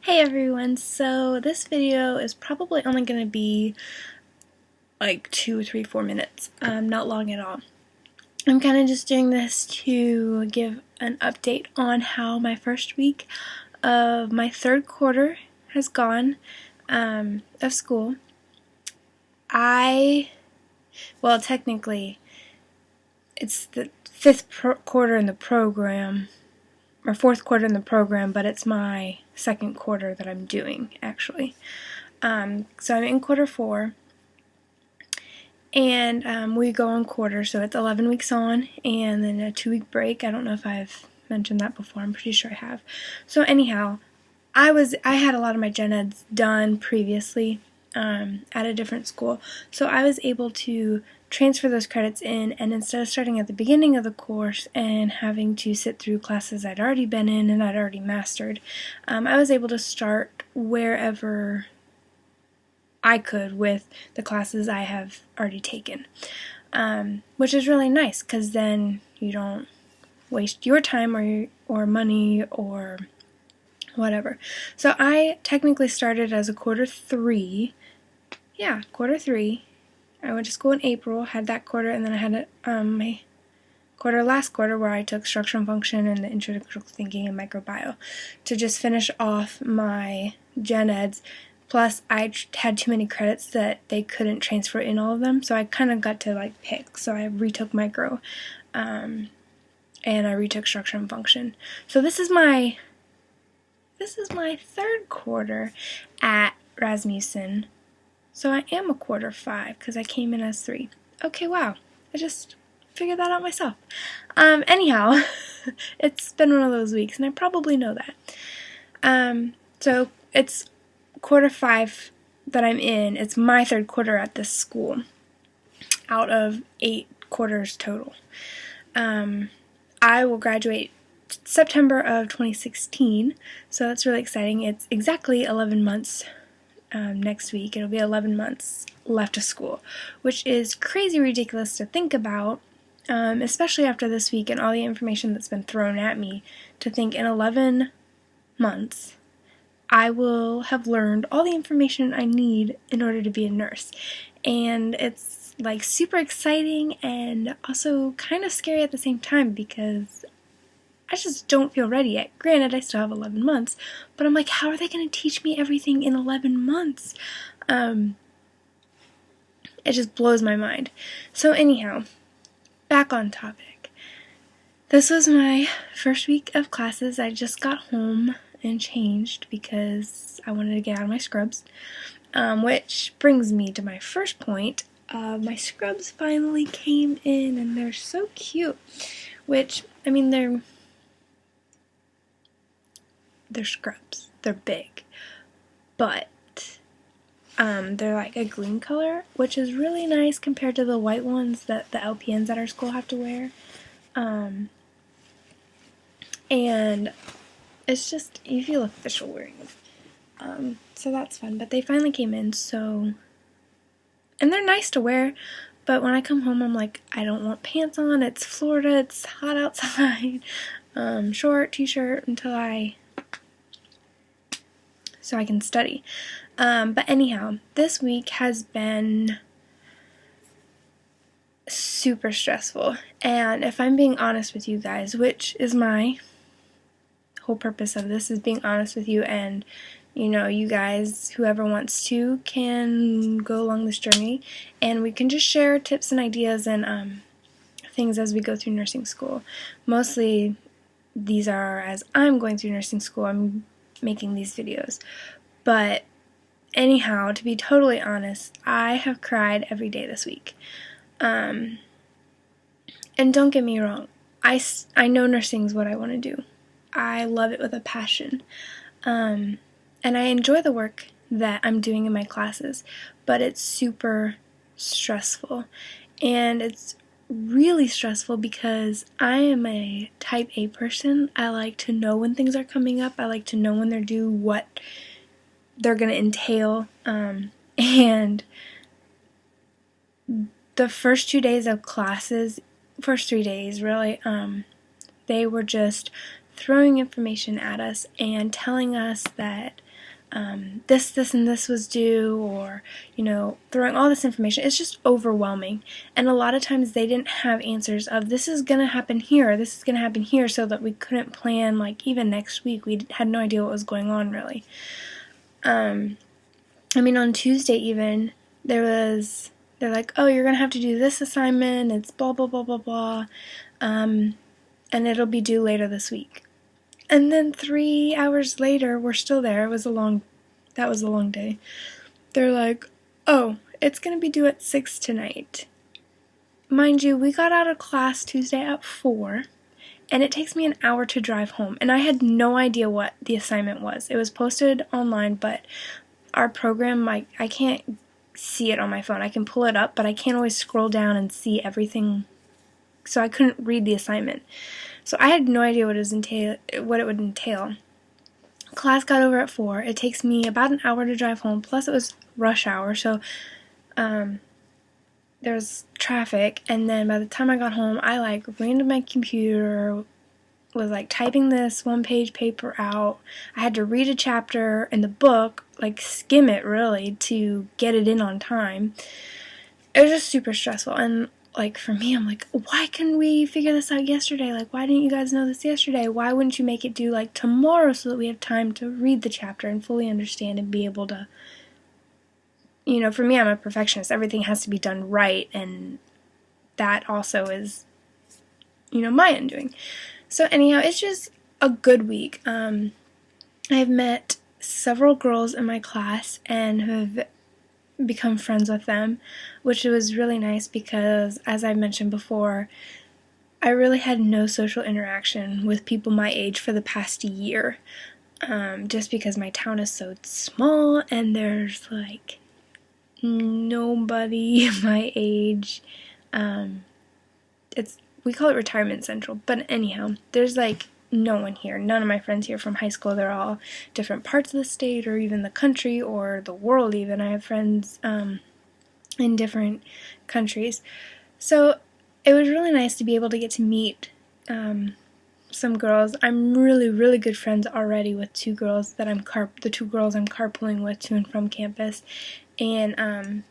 Hey everyone, so this video is probably only going to be like 2, 3, 4 minutes, not long at all. I'm kind of just doing this to give an update on how my first week of my third quarter has gone of school. Well, technically, it's the fifth quarter in the program, or fourth quarter in the program, but it's my second quarter that I'm doing, actually. So I'm in quarter 4, and we go on quarters, so it's 11 weeks on, and then a 2-week break. I don't know if I've mentioned that before. I'm pretty sure I have. So anyhow, I had a lot of my gen eds done previously at a different school, so I was able to transfer those credits in, and instead of starting at the beginning of the course and having to sit through classes I'd already been in and I'd already mastered, I was able to start wherever I could with the classes I have already taken, which is really nice because then you don't waste your time or money or whatever. So I technically started as a quarter 3. Yeah, quarter 3. I went to school in April, had that quarter, and then I had my last quarter where I took structure and function and the intro to critical thinking and microbiome to just finish off my gen eds. Plus, I had too many credits that they couldn't transfer in all of them, so I kind of got to pick. So I retook micro, and I retook structure and function. So this is my third quarter at Rasmussen. So I am a quarter 5 because I came in as 3. Okay, wow. I just figured that out myself. Anyhow, it's been one of those weeks, and I probably know that. So it's quarter 5 that I'm in. It's my third quarter at this school out of 8 quarters total. I will graduate September of 2016, so that's really exciting. It's exactly 11 months next week. It'll be 11 months left of school, which is crazy ridiculous to think about, especially after this week and all the information that's been thrown at me, to think in 11 months I will have learned all the information I need in order to be a nurse. And it's super exciting and also kind of scary at the same time because I just don't feel ready yet. Granted, I still have 11 months, but I'm like, how are they going to teach me everything in 11 months? It just blows my mind. So anyhow, back on topic. This was my first week of classes. I just got home and changed because I wanted to get out of my scrubs, which brings me to my first point. My scrubs finally came in, and they're so cute, which, I mean, they're scrubs. They're big, but they're like a green color, which is really nice compared to the white ones that the LPNs at our school have to wear. And it's just, you feel official wearing them. So that's fun, but they finally came in, and they're nice to wear, but when I come home, I'm like, I don't want pants on, it's Florida, it's hot outside, short t-shirt so I can study. But anyhow, this week has been super stressful, and if I'm being honest with you guys, which is my whole purpose of this, is being honest with you, and you guys, whoever wants to, can go along this journey, and we can just share tips and ideas and things as we go through nursing school. Mostly these are as I'm going through nursing school, I'm making these videos. But anyhow, to be totally honest, I have cried every day this week. And don't get me wrong, I know nursing is what I want to do. I love it with a passion. And I enjoy the work that I'm doing in my classes, but it's super stressful. And it's really stressful because I am a type A person. I like to know when things are coming up. I like to know when they're due, what they're going to entail. And the first 2 days of classes, first 3 days really, they were just throwing information at us and telling us that this, and this was due, or, throwing all this information. It's just overwhelming. And a lot of times they didn't have answers of this is going to happen here, this is going to happen here, so that we couldn't plan, like, even next week. We had no idea what was going on, really. On Tuesday even, they're like, oh, you're going to have to do this assignment, it's blah, blah, blah, blah, blah, and it'll be due later this week. And then 3 hours later, we're still there. That was a long day. They're like, oh, it's going to be due at 6 tonight. Mind you, we got out of class Tuesday at 4, and it takes me an hour to drive home. And I had no idea what the assignment was. It was posted online, but our program, I can't see it on my phone. I can pull it up, but I can't always scroll down and see everything. So I couldn't read the assignment. So I had no idea what it would entail. Class got over at 4. It takes me about an hour to drive home, plus it was rush hour, so there was traffic, and then by the time I got home, I ran to my computer, was typing this one-page paper out. I had to read a chapter in the book, skim it really, to get it in on time. It was just super stressful, and for me, I'm like, why couldn't we figure this out yesterday? Why didn't you guys know this yesterday? Why wouldn't you make it due, tomorrow so that we have time to read the chapter and fully understand and be able to, for me, I'm a perfectionist. Everything has to be done right, and that also is, my undoing. So anyhow, it's just a good week. I've met several girls in my class and have become friends with them, which was really nice because, as I mentioned before, I really had no social interaction with people my age for the past year, just because my town is so small and there's nobody my age. We call it retirement central, but anyhow, there's no one here. None of my friends here from high school. They're all different parts of the state or even the country or the world even. I have friends in different countries. So it was really nice to be able to get to meet some girls. I'm really, really good friends already with two girls that the two girls I'm carpooling with to and from campus. And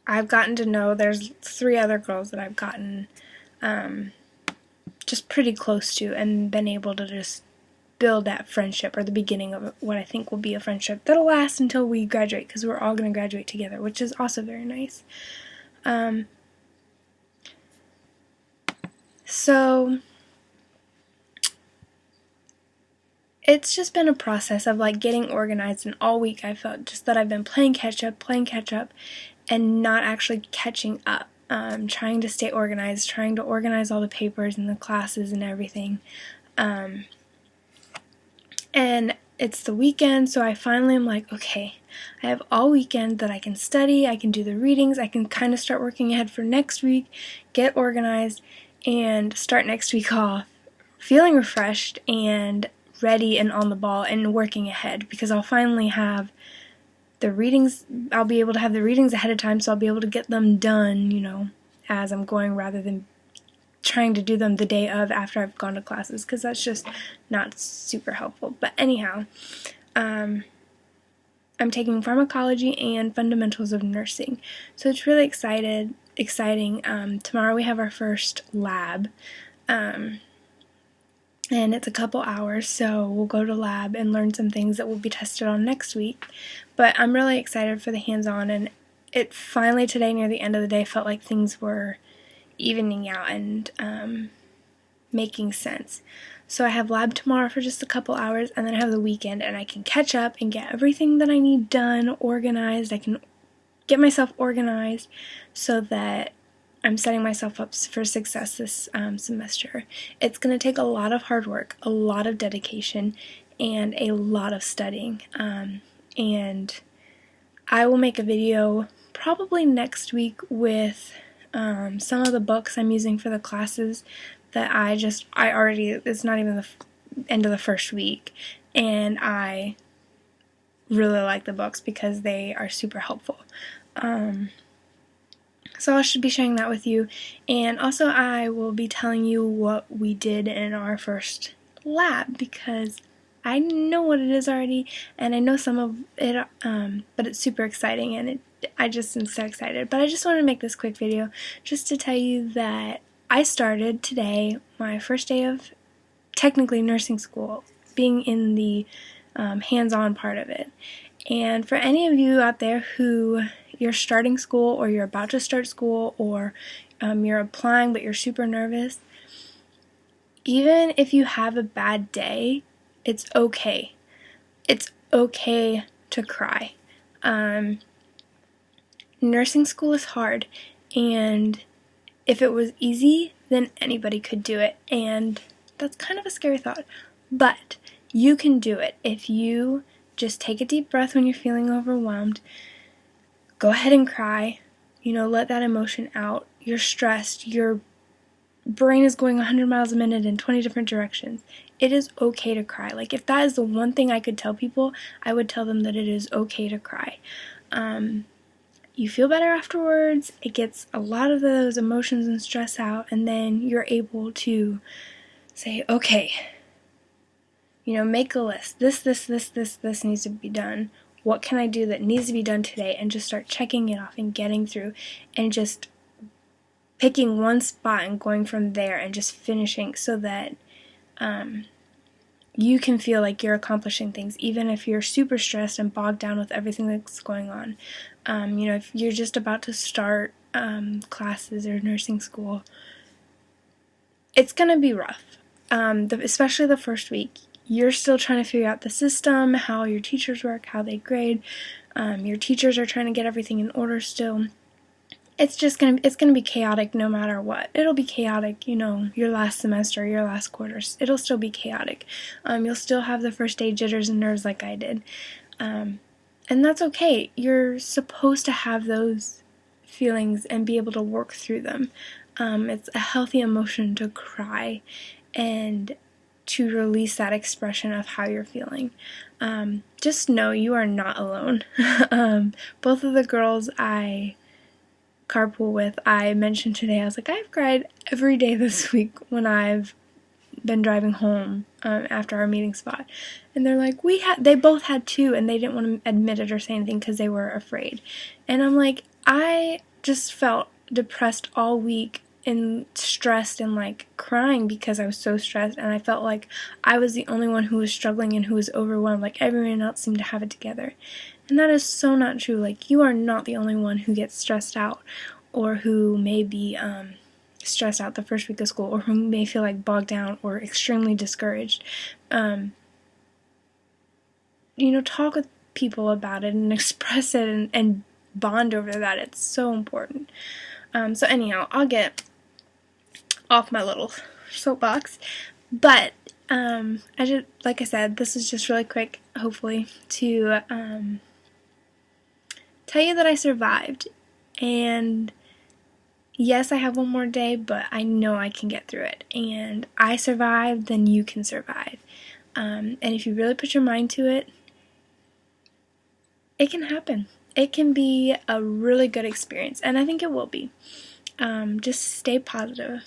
I've gotten to know, there's 3 other girls that I've gotten just pretty close to and been able to just build that friendship, or the beginning of what I think will be a friendship that'll last until we graduate, because we're all going to graduate together, which is also very nice. So it's just been a process of getting organized, and all week I felt just that I've been playing catch up, and not actually catching up. Trying to stay organized, trying to organize all the papers and the classes and everything. And it's the weekend, so I finally am okay, I have all weekend that I can study, I can do the readings, I can kind of start working ahead for next week, get organized, and start next week off feeling refreshed and ready and on the ball and working ahead, because I'll finally have the readings. I'll be able to have the readings ahead of time, so I'll be able to get them done, as I'm going, rather than trying to do them the day of after I've gone to classes, because that's just not super helpful. But anyhow, I'm taking Pharmacology and Fundamentals of Nursing, so it's really exciting. Tomorrow we have our first lab, and it's a couple hours, so we'll go to lab and learn some things that will be tested on next week. But I'm really excited for the hands-on, and it finally today, near the end of the day, felt like things were evening out and making sense. So I have lab tomorrow for just a couple hours, and then I have the weekend, and I can catch up and get everything that I need done, organized. I can get myself organized so that I'm setting myself up for success this semester. It's going to take a lot of hard work, a lot of dedication, and a lot of studying. And I will make a video probably next week with some of the books I'm using for the classes that it's not even the end of the first week, and I really like the books because they are super helpful. So I should be sharing that with you, and also I will be telling you what we did in our first lab, because I know what it is already, and I know some of it, but it's super exciting, and I just am so excited. But I just wanted to make this quick video just to tell you that I started today my first day of technically nursing school, being in the hands-on part of it. And for any of you out there who you're starting school, or you're about to start school, or you're applying but you're super nervous, even if you have a bad day, it's okay. It's okay to cry. Nursing school is hard, and if it was easy, then anybody could do it, and that's kind of a scary thought, but you can do it if you just take a deep breath when you're feeling overwhelmed. Go ahead and cry. Let that emotion out. You're stressed. Your brain is going 100 miles a minute in 20 different directions. It is okay to cry. Like, if that is the one thing I could tell people, I would tell them that it is okay to cry. You feel better afterwards. It gets a lot of those emotions and stress out, and then you're able to say, okay, make a list. This needs to be done. What can I do that needs to be done today? And just start checking it off and getting through, and just picking one spot and going from there and just finishing, so that you can feel like you're accomplishing things, even if you're super stressed and bogged down with everything that's going on. If you're just about to start classes or nursing school, it's going to be rough, especially the first week. You're still trying to figure out the system, how your teachers work, how they grade. Your teachers are trying to get everything in order still. It's gonna be chaotic no matter what. It'll be chaotic, your last semester, your last quarters. It'll still be chaotic. You'll still have the first day jitters and nerves like I did. And that's okay. You're supposed to have those feelings and be able to work through them. It's a healthy emotion to cry and to release that expression of how you're feeling. Just know you are not alone. Both of the girls I carpool with, I mentioned today, I was like, I've cried every day this week when I've been driving home after our meeting spot. And they're like, they both had too, and they didn't want to admit it or say anything because they were afraid. And I'm like, I just felt depressed all week and stressed and like crying because I was so stressed, and I felt like I was the only one who was struggling and who was overwhelmed. Like, everyone else seemed to have it together. And that is so not true. Like, you are not the only one who gets stressed out, or who may be stressed out the first week of school, or who may feel like bogged down or extremely discouraged. Talk with people about it and express it and bond over that. It's so important. So anyhow, I'll get off my little soapbox, but like I said, this is just really quick, hopefully, to tell you that I survived. And yes, I have one more day, but I know I can get through it. And I survived, then you can survive. And if you really put your mind to it, it can happen. It can be a really good experience, and I think it will be. Just stay positive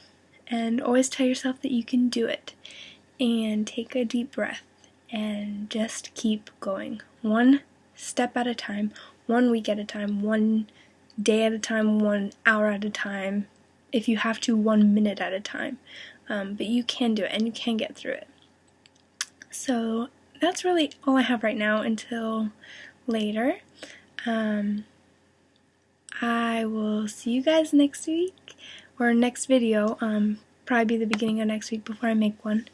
and always tell yourself that you can do it. And take a deep breath and just keep going. One step at a time, 1 week at a time, 1 day at a time, 1 hour at a time. If you have to, 1 minute at a time. But you can do it, and you can get through it. So that's really all I have right now until later. I will see you guys next week, or next video. Probably be the beginning of next week before I make one.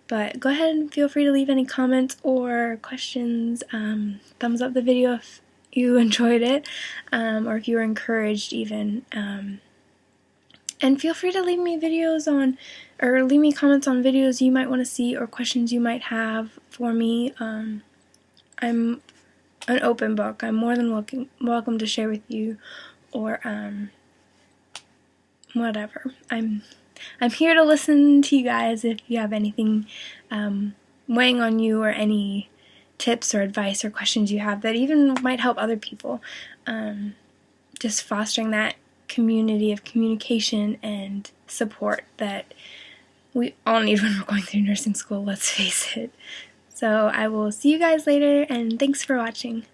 But go ahead and feel free to leave any comments or questions. Thumbs up the video if you enjoyed it, or if you were encouraged even. And feel free to leave me leave me comments on videos you might want to see, or questions you might have for me. I'm an open book. I'm more than welcome to share with you, or whatever. I'm here to listen to you guys if you have anything weighing on you, or any tips or advice or questions you have that even might help other people. Just fostering that community of communication and support that we all need when we're going through nursing school, let's face it. So I will see you guys later, and thanks for watching.